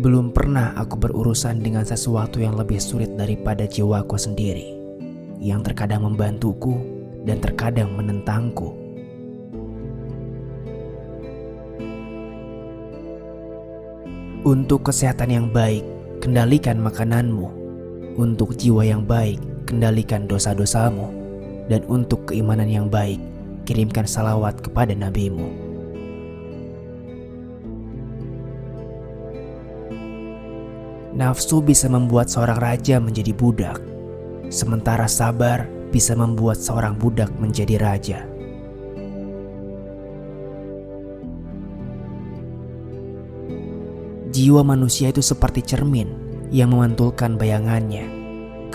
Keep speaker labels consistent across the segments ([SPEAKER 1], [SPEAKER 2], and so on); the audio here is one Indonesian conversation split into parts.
[SPEAKER 1] Belum pernah aku berurusan dengan sesuatu yang lebih sulit daripada jiwaku sendiri, yang terkadang membantuku dan terkadang menentangku. Untuk kesehatan yang baik, kendalikan makananmu. Untuk jiwa yang baik, kendalikan dosa-dosamu. Dan untuk keimanan yang baik, kirimkan salawat kepada nabimu. Nafsu bisa membuat seorang raja menjadi budak, sementara sabar bisa membuat seorang budak menjadi raja. Jiwa manusia itu seperti cermin yang memantulkan bayangannya.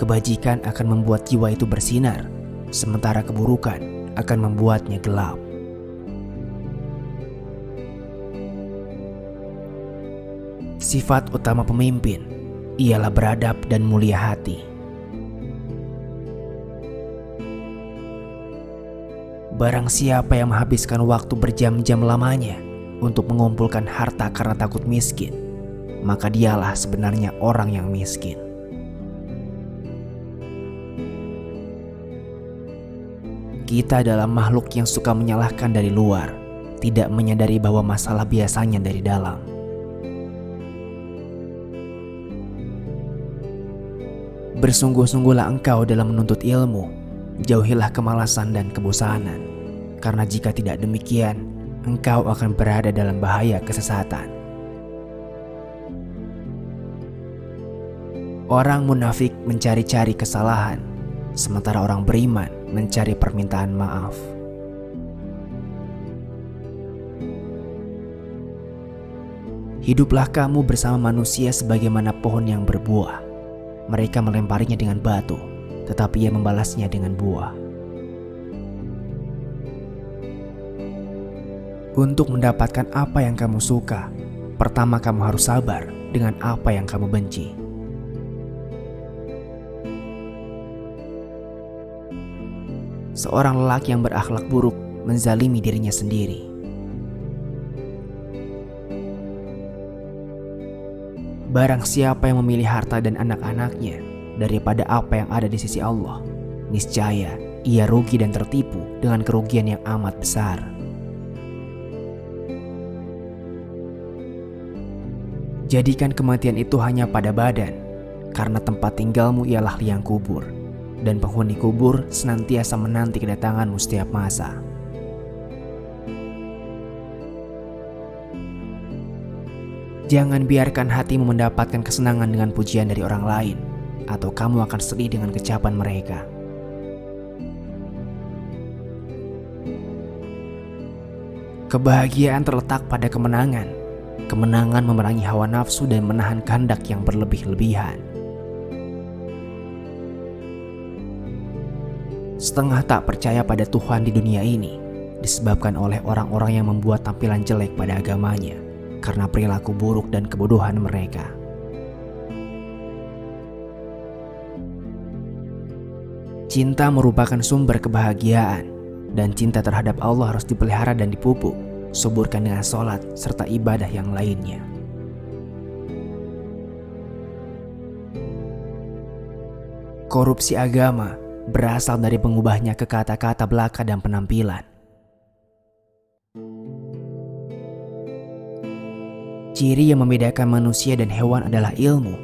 [SPEAKER 1] Kebajikan akan membuat jiwa itu bersinar, sementara keburukan akan membuatnya gelap. Sifat utama pemimpin ialah beradab dan mulia hati. Barang siapa yang menghabiskan waktu berjam-jam lamanya untuk mengumpulkan harta karena takut miskin, maka dialah sebenarnya orang yang miskin. Kita adalah makhluk yang suka menyalahkan dari luar, tidak menyadari bahwa masalah biasanya dari dalam. Bersungguh-sungguhlah engkau dalam menuntut ilmu, jauhilah kemalasan dan kebosanan, karena jika tidak demikian, engkau akan berada dalam bahaya kesesatan. Orang munafik mencari-cari kesalahan, sementara orang beriman mencari permintaan maaf. Hiduplah kamu bersama manusia sebagaimana pohon yang berbuah. Mereka melemparinya dengan batu, tetapi ia membalasnya dengan buah. Untuk mendapatkan apa yang kamu suka, pertama kamu harus sabar dengan apa yang kamu benci. Seorang lelaki yang berakhlak buruk menzalimi dirinya sendiri. Barang siapa yang memilih harta dan anak-anaknya daripada apa yang ada di sisi Allah, niscaya ia rugi dan tertipu dengan kerugian yang amat besar. Jadikan kematian itu hanya pada badan, karena tempat tinggalmu ialah liang kubur, dan penghuni kubur senantiasa menanti kedatanganmu setiap masa. Jangan biarkan hatimu mendapatkan kesenangan dengan pujian dari orang lain, atau kamu akan sedih dengan kecapan mereka. Kebahagiaan terletak pada kemenangan. Kemenangan memerangi hawa nafsu dan menahan kehendak yang berlebih-lebihan. Setengah tak percaya pada Tuhan di dunia ini disebabkan oleh orang-orang yang membuat tampilan jelek pada agamanya karena perilaku buruk dan kebodohan mereka. Cinta merupakan sumber kebahagiaan, dan cinta terhadap Allah harus dipelihara dan dipupuk, suburkan dengan sholat serta ibadah yang lainnya. Korupsi agama berasal dari pengubahnya ke kata-kata belaka dan penampilan. Ciri yang membedakan manusia dan hewan adalah ilmu.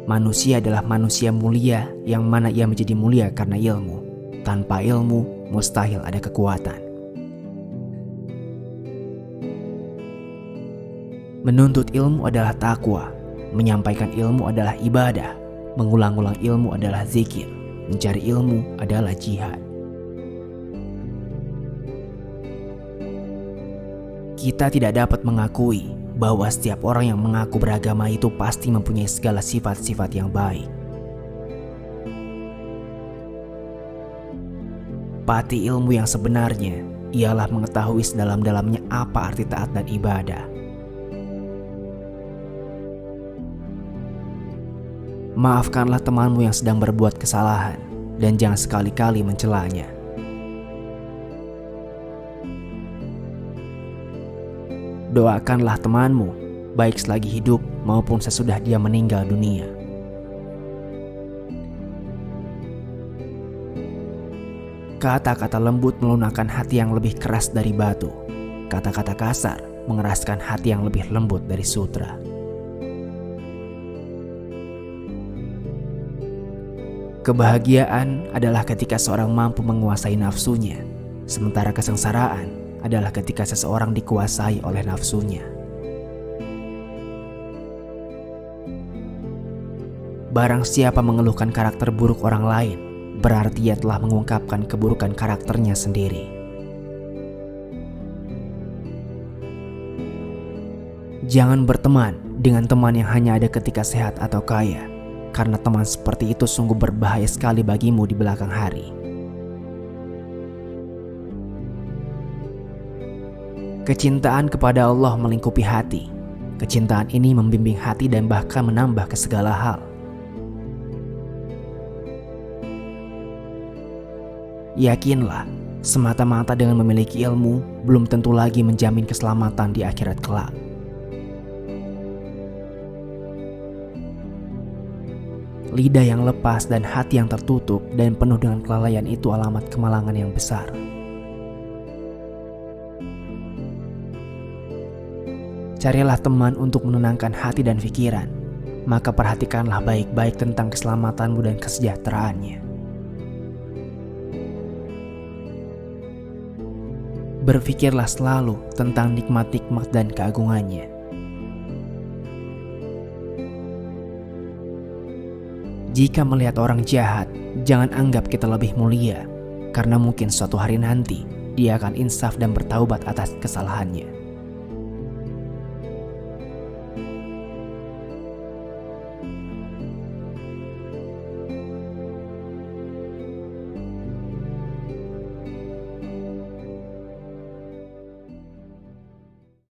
[SPEAKER 1] Manusia adalah manusia mulia yang mana ia menjadi mulia karena ilmu. Tanpa ilmu, mustahil ada kekuatan. Menuntut ilmu adalah takwa, menyampaikan ilmu adalah ibadah, mengulang-ulang ilmu adalah zikir, mencari ilmu adalah jihad. Kita tidak dapat mengakui bahwa setiap orang yang mengaku beragama itu pasti mempunyai segala sifat-sifat yang baik. Pati ilmu yang sebenarnya ialah mengetahui sedalam-dalamnya apa arti taat dan ibadah. Maafkanlah temanmu yang sedang berbuat kesalahan dan jangan sekali-kali mencelanya. Doakanlah temanmu baik selagi hidup maupun sesudah dia meninggal dunia. Kata-kata lembut melunakkan hati yang lebih keras dari batu. Kata-kata kasar mengeraskan hati yang lebih lembut dari sutra. Kebahagiaan adalah ketika seorang mampu menguasai nafsunya, sementara kesengsaraan adalah ketika seseorang dikuasai oleh nafsunya. Barang siapa mengeluhkan karakter buruk orang lain, berarti ia telah mengungkapkan keburukan karakternya sendiri. Jangan berteman dengan teman yang hanya ada ketika sehat atau kaya, karena teman seperti itu sungguh berbahaya sekali bagimu di belakang hari. Kecintaan kepada Allah melingkupi hati. Kecintaan ini membimbing hati dan bahkan menambah ke segala hal. Yakinlah, semata-mata dengan memiliki ilmu belum tentu lagi menjamin keselamatan di akhirat kelak. Lidah yang lepas dan hati yang tertutup dan penuh dengan kelalaian itu alamat kemalangan yang besar. Carilah teman untuk menenangkan hati dan pikiran, maka perhatikanlah baik-baik tentang keselamatanmu dan kesejahteraannya. Berpikirlah selalu tentang nikmat-nikmat dan keagungannya. Jika melihat orang jahat, jangan anggap kita lebih mulia, karena mungkin suatu hari nanti dia akan insaf dan bertaubat atas kesalahannya.